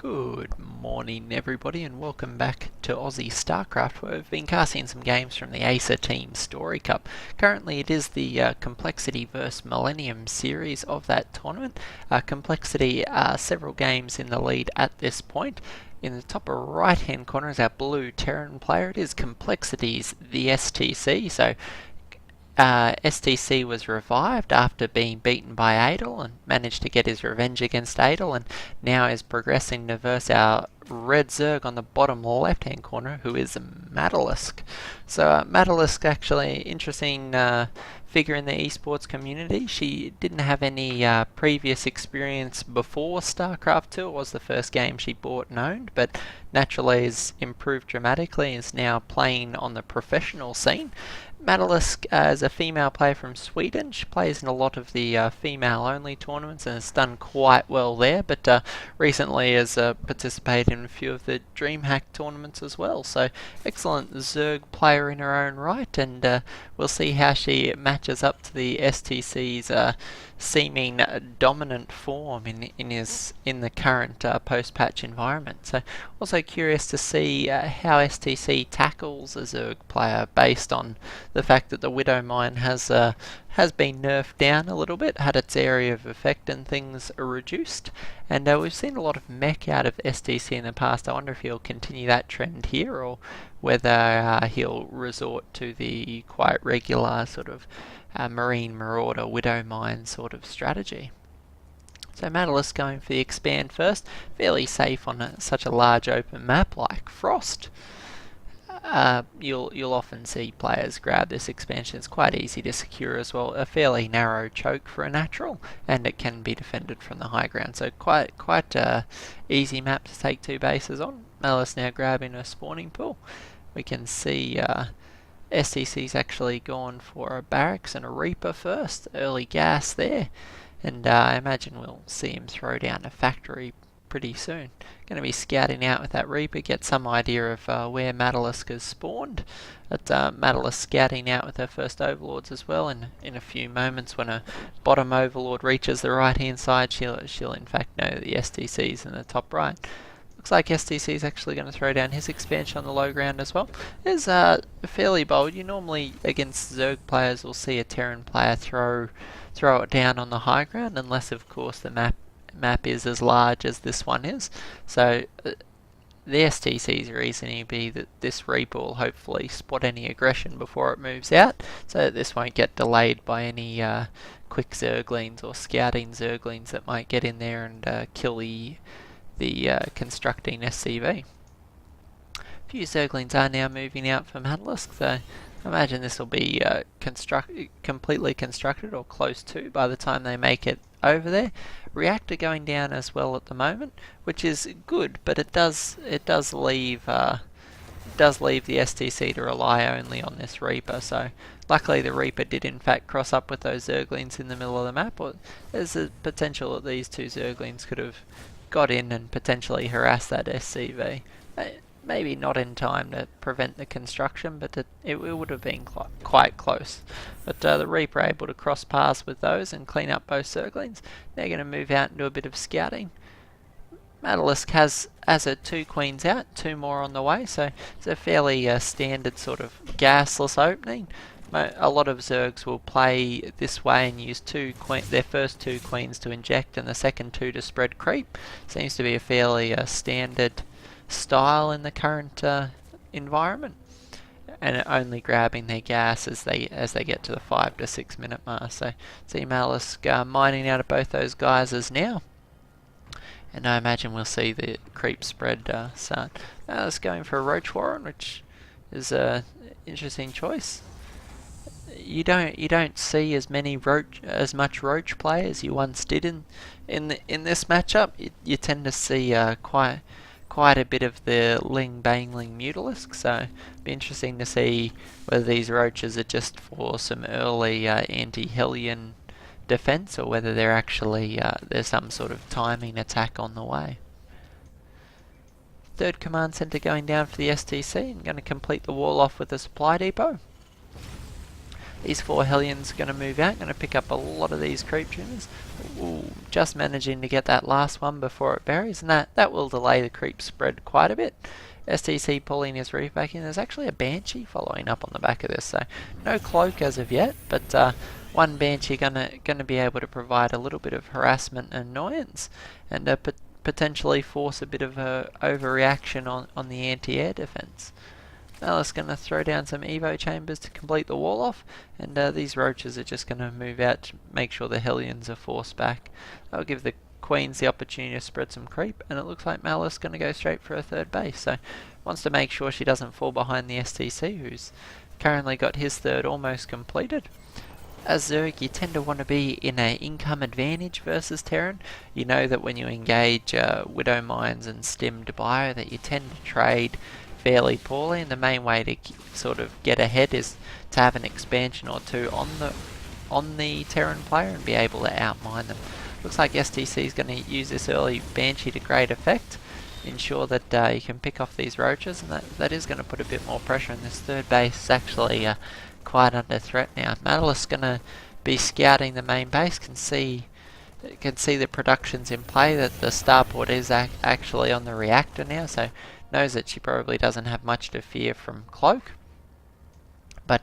Good morning everybody and welcome back to Aussie Starcraft, where we've been casting some games from the Acer Team Story Cup. Currently it is the Complexity vs Millennium series of that tournament. Complexity are several games in the lead at this point. In the top right hand corner is our blue Terran player. It is Complexity's TheStC, so STC was revived after being beaten by Adel and managed to get his revenge against Adel, and now is progressing to verse our red Zerg on the bottom left hand corner, who is Maddelisk. So Maddelisk, actually interesting figure in the esports community. She didn't have any previous experience before Starcraft 2. It was the first game she bought and owned, but naturally has improved dramatically, is now playing on the professional scene. Maddelisk is a female player from Sweden. She plays in a lot of the female-only tournaments and has done quite well there, but recently has participated in a few of the DreamHack tournaments as well. So excellent Zerg player in her own right, and we'll see how she matches up to the STC's seeming dominant form in the current post-patch environment. So also curious to see how STC tackles a Zerg player based on the fact that the Widow Mine has been nerfed down a little bit, had its area of effect and things reduced, and we've seen a lot of mech out of STC in the past. I wonder if he'll continue that trend here, or whether he'll resort to the quite regular sort of Marine Marauder Widow Mine sort of strategy. So Maddelisk going for the expand first, fairly safe on such a large open map like Frost. You'll often see players grab this expansion. It's quite easy to secure as well. A fairly narrow choke for a natural, and it can be defended from the high ground. So quite easy map to take two bases on. Maddelisk now grabbing a spawning pool. We can see STC's actually gone for a barracks and a Reaper first. Early gas there, and I imagine we'll see him throw down a factory pretty soon. Going to be scouting out with that Reaper, get some idea of where Maddelisk has spawned. But Maddelisk scouting out with her first Overlords as well, and in a few moments when a bottom Overlord reaches the right hand side, she'll in fact know that the STC's in the top right. Looks like STC is actually going to throw down his expansion on the low ground as well. It's fairly bold. You normally against Zerg players will see a Terran player throw it down on the high ground, unless of course the map is as large as this one is. So the STC's reasoning be that this Reaper will hopefully spot any aggression before it moves out, so that this won't get delayed by any quick Zerglings or scouting Zerglings that might get in there and kill the constructing SCV. A few Zerglings are now moving out for Maddelisk, so I imagine this will be completely constructed or close to by the time they make it over there. Reactor going down as well at the moment, which is good, but it does leave the STC to rely only on this Reaper. So luckily the Reaper did in fact cross up with those Zerglings in the middle of the map. Or there's a potential that these two Zerglings could have got in and potentially harassed that SCV. Maybe not in time to prevent the construction, but it would have been quite close. But the Reaper able to cross paths with those and clean up both Zerglings. They're going to move out and do a bit of scouting. Maddelisk has her two queens out, two more on the way, so it's a fairly standard sort of gasless opening. A lot of Zergs will play this way and use their first two queens to inject and the second two to spread creep. Seems to be a fairly standard style in the current environment, and only grabbing their gas as they get to the 5 to 6 minute mark. So see Maddelisk mining out of both those geysers now, and I imagine we'll see the creep spread start. Maddelisk going for a Roach Warren, which is a interesting choice. You don't see as much Roach play as you once did in this matchup. You tend to see quite a bit of the Ling Bangling Maddelisk, so it'll be interesting to see whether these Roaches are just for some early anti-Hellion defense, or whether they're actually there's some sort of timing attack on the way. Third command center going down for the STC and going to complete the wall off with a supply depot. These four Hellions are going to move out, going to pick up a lot of these creep tuners. Ooh, just managing to get that last one before it buries, and that will delay the creep spread quite a bit. TSC pulling his reef back in. There's actually a Banshee following up on the back of this, so no cloak as of yet, but one Banshee gonna be able to provide a little bit of harassment and annoyance, and potentially force a bit of a overreaction on the anti-air defense. Maddelisk going to throw down some Evo chambers to complete the wall off, and these roaches are just going to move out to make sure the Hellions are forced back. That'll give the Queens the opportunity to spread some creep, and it looks like Maddelisk going to go straight for a third base, so wants to make sure she doesn't fall behind the TSC, who's currently got his third almost completed. As Zerg, you tend to want to be in an income advantage versus Terran. You know that when you engage Widow Mines and Stimmed Bio that you tend to trade fairly poorly, and the main way to sort of get ahead is to have an expansion or two on the Terran player and be able to outmine them. Looks like TSC is going to use this early Banshee to great effect, ensure that you can pick off these roaches, and that is going to put a bit more pressure on this third base. Is actually quite under threat now. Maddelisk going to be scouting the main base, can see the productions in play, that the starport is actually on the reactor now, so knows that she probably doesn't have much to fear from cloak, but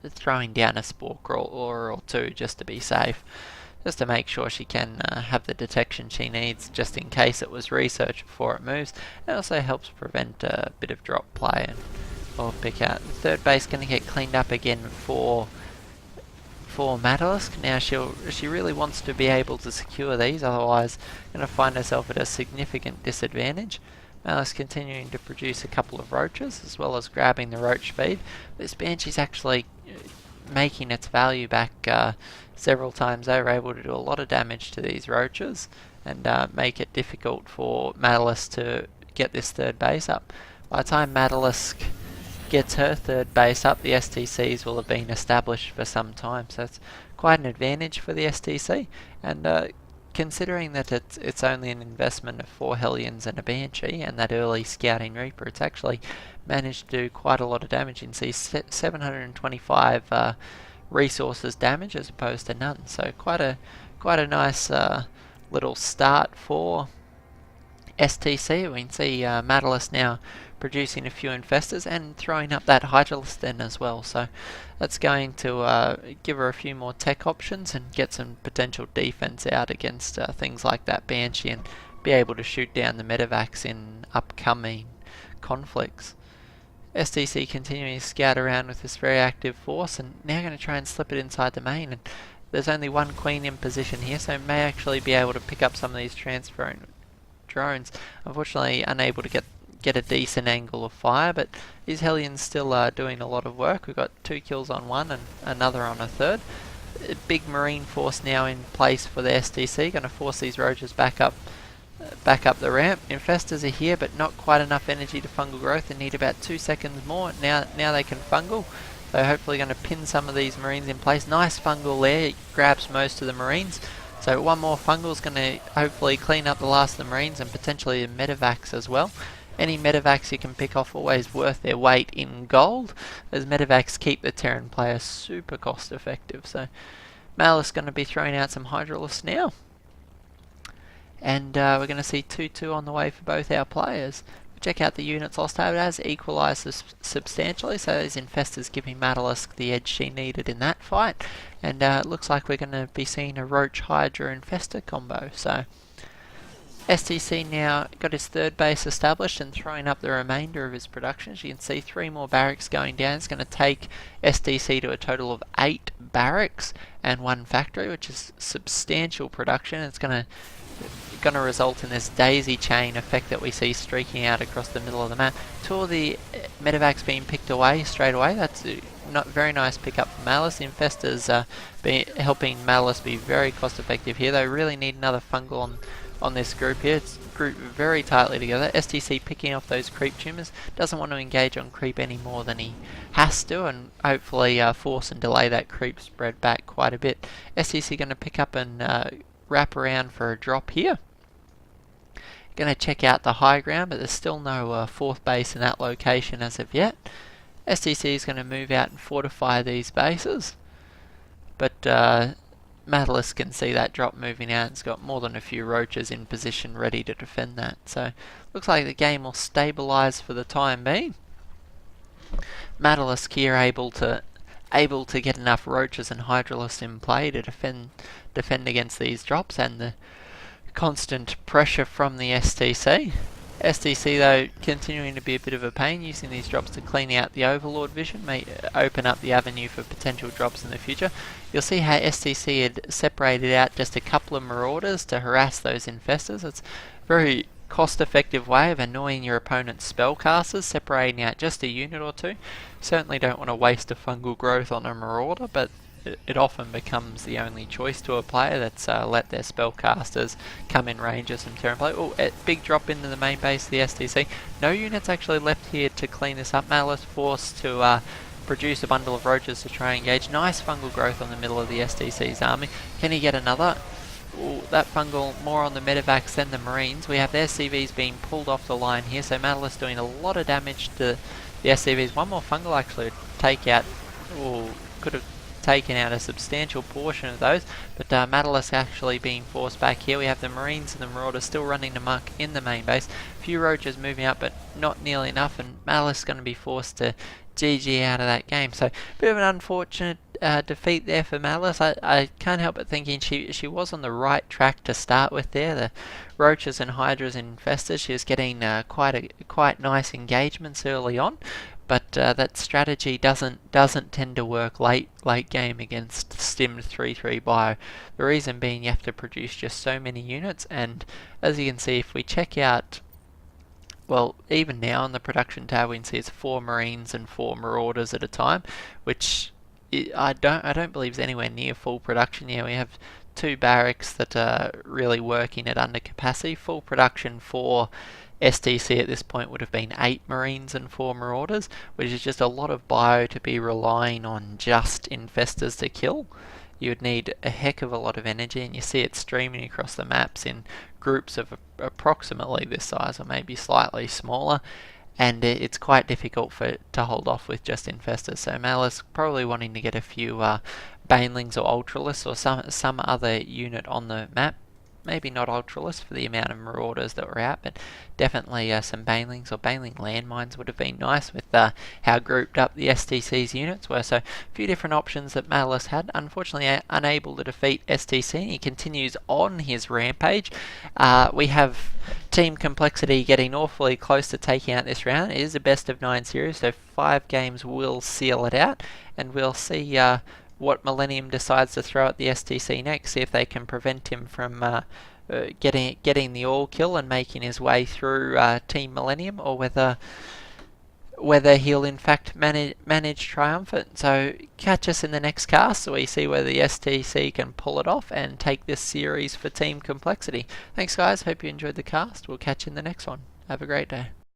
throwing down a spore crawler or two just to be safe, just to make sure she can have the detection she needs just in case it was researched before it moves. It also helps prevent a bit of drop play or pick out. The third base going to get cleaned up again for Maddelisk. Now she really wants to be able to secure these, otherwise going to find herself at a significant disadvantage. Maddelisk continuing to produce a couple of roaches as well as grabbing the roach speed. This Banshee's actually making its value back several times over, able to do a lot of damage to these roaches and make it difficult for Maddelisk to get this third base up. By the time Maddelisk gets her third base up, the TSCs will have been established for some time, so it's quite an advantage for the TSC, and considering that it's only an investment of 4 Hellions and a Banshee and that early scouting Reaper, it's actually managed to do quite a lot of damage. You can see 725 resources damage as opposed to none, so quite a nice little start for TSC. We can see Maddelisk now producing a few infestors and throwing up that Hydralisk den as well, so that's going to give her a few more tech options and get some potential defense out against things like that Banshee, and be able to shoot down the medevacs in upcoming conflicts. TSC continuing to scout around with this very active force, and now going to try and slip it inside the main, and there's only one queen in position here, so may actually be able to pick up some of these transferring drones. Unfortunately unable to get a decent angle of fire, but these Hellions still doing a lot of work. We've got 2 kills on one and another on a third. A big marine force now in place for the TSC, going to force these roaches back up the ramp. Infestors are here, but not quite enough energy to fungal growth. They need about 2 seconds more. Now they can fungal, so hopefully going to pin some of these marines in place. Nice fungal there, it grabs most of the marines. So one more fungal is going to hopefully clean up the last of the marines and potentially the medevacs as well. Any medevacs you can pick off always worth their weight in gold, as medevacs keep the Terran player super cost effective. So Maddelisk going to be throwing out some Hydralisks now, and we're going to see 2-2 on the way for both our players. Check out the units lost tab. It has equalised substantially, so those infestors giving Maddelisk the edge she needed in that fight, and it looks like we're going to be seeing a Roach Hydra infestor combo. So TSC now got his third base established and throwing up the remainder of his production. As you can see, 3 more barracks going down. It's going to take TSC to a total of 8 barracks and 1 factory, which is substantial production. It's going to result in this daisy chain effect that we see streaking out across the middle of the map. 2 of the medevacs being picked away straight away. That's a very nice pickup for Maddelisk. The infestors helping Maddelisk be very cost effective here. They really need another fungal on this group here. It's grouped very tightly together. TSC picking off those creep tumors. Doesn't want to engage on creep any more than he has to, and hopefully force and delay that creep spread back quite a bit. TSC going to pick up and wrap around for a drop here. Going to check out the high ground, but there's still no 4th base in that location as of yet. TSC is going to move out and fortify these bases, but Maddelisk can see that drop moving out. It's got more than a few roaches in position ready to defend that. So looks like the game will stabilise for the time being. Maddelisk here able to get enough roaches and hydralisks in play to defend against these drops and the constant pressure from the STC. STC though continuing to be a bit of a pain, using these drops to clean out the Overlord vision, may open up the avenue for potential drops in the future. You'll see how STC had separated out just a couple of Marauders to harass those infestors. It's a very cost-effective way of annoying your opponent's spellcasters, separating out just a unit or two. Certainly don't want to waste a fungal growth on a Marauder, but it often becomes the only choice to a player that's let their spellcasters come in range of some Terran play. Oh, big drop into the main base of the STC. No units actually left here to clean this up. Maddelisk forced to produce a bundle of roaches to try and engage. Nice fungal growth on the middle of the STC's army. Can he get another? Ooh, that fungal more on the medevacs than the Marines. We have their CVs being pulled off the line here, so Maddelisk doing a lot of damage to the SCVs. One more fungal actually take out. Ooh, could have taken out a substantial portion of those, but Maddelisk actually being forced back here. We have the Marines and the Marauders still running amok in the main base. A few roaches moving up, but not nearly enough, and Maddelisk going to be forced to GG out of that game. So a bit of an unfortunate defeat there for Maddelisk. I can't help but thinking she was on the right track to start with there. The roaches and hydras and infestors, she was getting quite nice engagements early on, but that strategy doesn't tend to work late game against stimmed 3/3 bio. The reason being you have to produce just so many units, and as you can see, if we check out, well, even now on the production tab we can see it's 4 Marines and 4 Marauders at a time, which I don't believe is anywhere near full production here. We have 2 barracks that are really working at under capacity. Full production for STC at this point would have been 8 Marines and 4 Marauders, which is just a lot of bio to be relying on just infestors to kill. You would need a heck of a lot of energy, and you see it streaming across the maps in groups of approximately this size or maybe slightly smaller, and it's quite difficult to hold off with just infestors. So Maddelisk probably wanting to get a few Banelings or Ultralisks or some other unit on the map. Maybe not Ultralisks for the amount of Marauders that were out, but definitely some Banelings or Baneling landmines would have been nice with how grouped up the STC's units were. So a few different options that Maddelisk had. Unfortunately unable to defeat STC. He continues on his rampage. We have Team Complexity getting awfully close to taking out this round. It is a best of 9 series, so 5 games will seal it out, and we'll see what Millennium decides to throw at the STC next, see if they can prevent him from getting the all kill and making his way through Team Millennium, or whether he'll in fact manage triumphant. So catch us in the next cast so we see whether the STC can pull it off and take this series for Team Complexity. Thanks guys, hope you enjoyed the cast. We'll catch you in the next one. Have a great day.